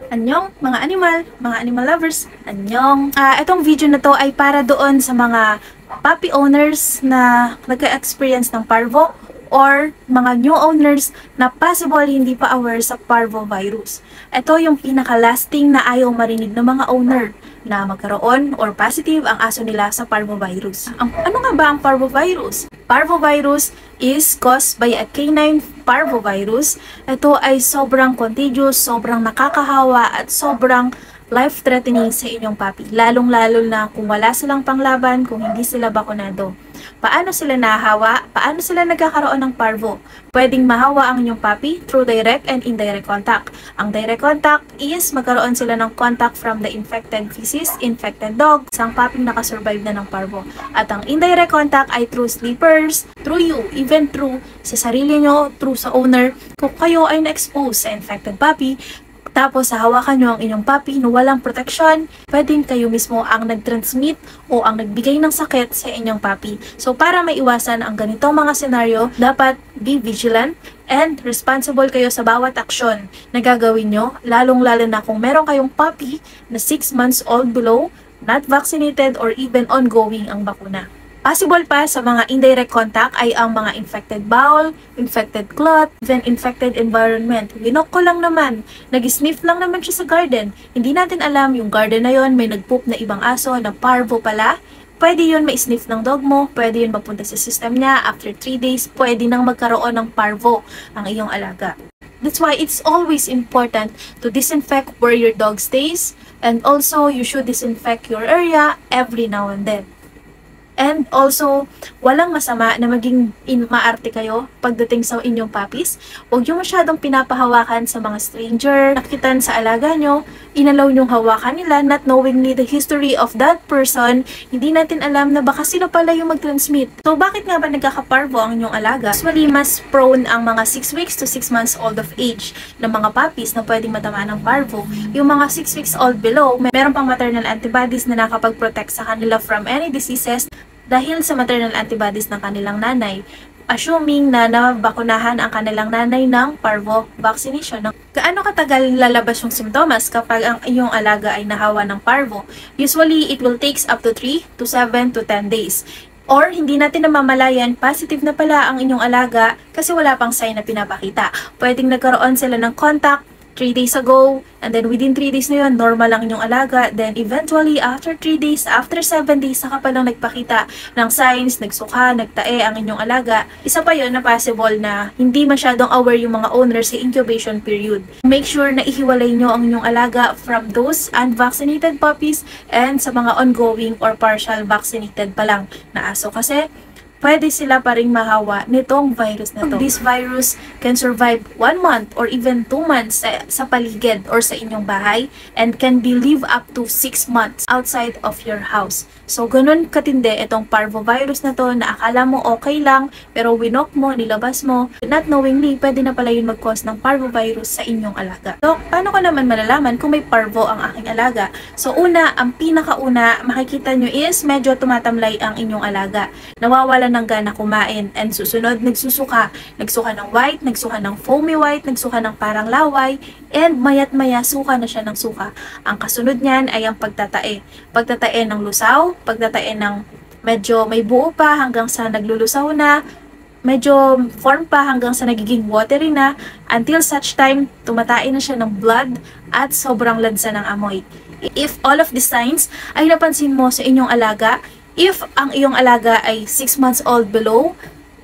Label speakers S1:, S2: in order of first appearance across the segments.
S1: Anyong, mga animal lovers, anyong. Itong video na to ay para doon sa mga puppy owners na nag-experience ng parvo or mga new owners na possible hindi pa aware sa parvovirus. Ito yung pinaka-lasting na ayaw marinig ng mga owner na magkaroon or positive ang aso nila sa parvovirus. Ano nga ba ang parvovirus? Parvovirus is caused by a canine parvovirus. Ito ay sobrang contagious, sobrang nakakahawa at sobrang life-threatening sa inyong puppy. Lalong-lalo na kung wala silang panglaban, kung hindi sila bakunado. Paano sila nahahawa? Paano sila nagkakaroon ng parvo? Pwedeng mahawa ang inyong puppy through direct and indirect contact. Ang direct contact is magkaroon sila ng contact from the infected feces, infected dog, isang puppy nakasurvive na ng parvo. At ang indirect contact ay through sleepers, through you, even through sa sarili nyo, through sa owner. Kung kayo ay na-expose sa infected puppy, tapos hawakan nyo ang inyong puppy na walang protection, pwedeng kayo mismo ang nag-transmit o ang nagbigay ng sakit sa inyong puppy. So para maiwasan ang ganitong mga senaryo, dapat be vigilant and responsible kayo sa bawat aksyon na gagawin nyo, lalong-lalo na kung meron kayong puppy na 6 months old below, not vaccinated or even ongoing ang bakuna. Possible pa sa mga indirect contact ay ang mga infected bowel, infected clot, even infected environment. Winok ko lang naman, nag-sniff lang naman siya sa garden. Hindi natin alam yung garden na yon may nagpoop na ibang aso na parvo pala. Pwede yun ma-sniff ng dog mo, pwede yun mapunta sa system niya. After 3 days, pwede nang magkaroon ng parvo ang iyong alaga. That's why it's always important to disinfect where your dog stays, and also you should disinfect your area every now and then. And also, walang masama na maging maarte kayo pagdating sa inyong puppies. Huwag nyo masyadong pinapahawakan sa mga stranger, nakitan sa alaga nyo, inalaw nyong hawakan nila, not knowingly the history of that person. Hindi natin alam na baka sila pala yung mag-transmit. So, bakit nga ba nagkakaparvo ang inyong alaga? Usually, mas prone ang mga 6 weeks to 6 months old of age ng mga puppies na pwedeng matamaan ng parvo. Yung mga 6 weeks old below, meron pang maternal antibodies na nakapag-protect sa kanila from any diseases dahil sa maternal antibodies ng kanilang nanay, assuming na nabakunahan ang kanilang nanay ng parvo vaccination. Gaano katagal lalabas yung simptomas kapag ang iyong alaga ay nahawa ng parvo? Usually, it will takes up to 3 to 7 to 10 days. Or hindi natin namamalayan, positive na pala ang inyong alaga kasi wala pang sign na pinapakita. Pwedeng nagkaroon sila ng contact 3 days ago, and then within 3 days na yun, normal lang inyong alaga. Then eventually, after 3 days, after 7 days, saka palang nagpakita ng signs, nagsuka, nagtae ang inyong alaga. Isa pa yun na possible na hindi masyadong aware yung mga owners sa incubation period. Make sure na ihiwalay nyo ang inyong alaga from those unvaccinated puppies and sa mga ongoing or partial vaccinated pa lang na aso. Kasi pwede sila pa ring mahawa nitong virus na to. This virus can survive 1 month or even 2 months sa paligid or sa inyong bahay and can be live up to 6 months outside of your house. So, ganun katindi itong parvovirus na to na akala mo okay lang pero winok mo, nilabas mo, not knowingly, pwede na pala yun mag-cause ng parvovirus sa inyong alaga. So, paano ko naman malalaman kung may parvo ang aking alaga? So, ang pinakauna, makikita nyo is medyo tumatamlay ang inyong alaga. Nawawala ng gana kumain, and susunod nagsusuka ng white, nagsuka ng foamy white, nagsuka ng parang laway, and mayat maya suka na siya ng suka. Ang kasunod niyan ay ang pagtatae ng lusaw, pagtatae ng medyo may buo pa hanggang sa naglulusaw na, medyo form pa hanggang sa nagiging watery na, until such time tumatae na siya ng blood at sobrang lansa ng amoy. If all of these signs ay napansin mo sa inyong alaga, if ang iyong alaga ay 6 months old below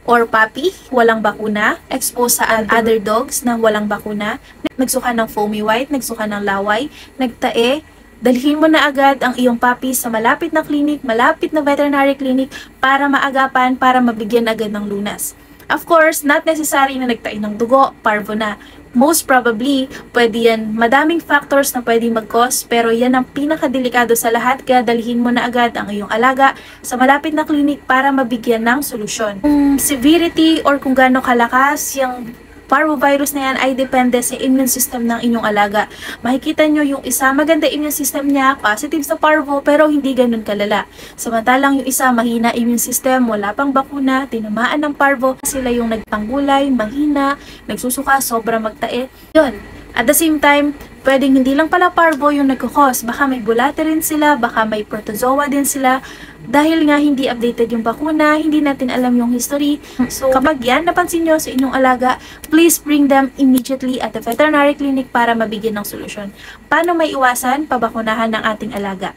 S1: or puppy, walang bakuna, exposed sa other dogs na walang bakuna, nagsuka ng foamy white, nagsuka ng laway, nagtae, dalhin mo na agad ang iyong puppy sa malapit na clinic, malapit na veterinary clinic para maagapan, para mabigyan agad ng lunas. Of course, not necessary na nagtae ng dugo, parvo na. Most probably, pwede yan, madaming factors na pwede mag-cause, pero yan ang pinakadelikado sa lahat, kaya dalhin mo na agad ang iyong alaga sa malapit na clinic para mabigyan ng solusyon. Kung severity or kung gaano kalakas yung parvovirus na yan ay depende sa immune system ng inyong alaga. Makikita nyo yung isa, maganda immune system niya, positive sa parvo, pero hindi ganun kalala. Samantalang yung isa, mahina immune system, wala pang bakuna, tinamaan ng parvo, sila yung nagtanggulay, mahina, nagsusuka, sobra magtae. Yun, At the same time, pwedeng hindi lang pala parvo yung nagkukos. Baka may bulate rin sila, baka may protozoa din sila. Dahil nga hindi updated yung bakuna, hindi natin alam yung history. So, kapag yan napansin nyo sa inyong alaga, please bring them immediately at the veterinary clinic para mabigyan ng solusyon. Paano may iwasan pabakunahan ng ating alaga?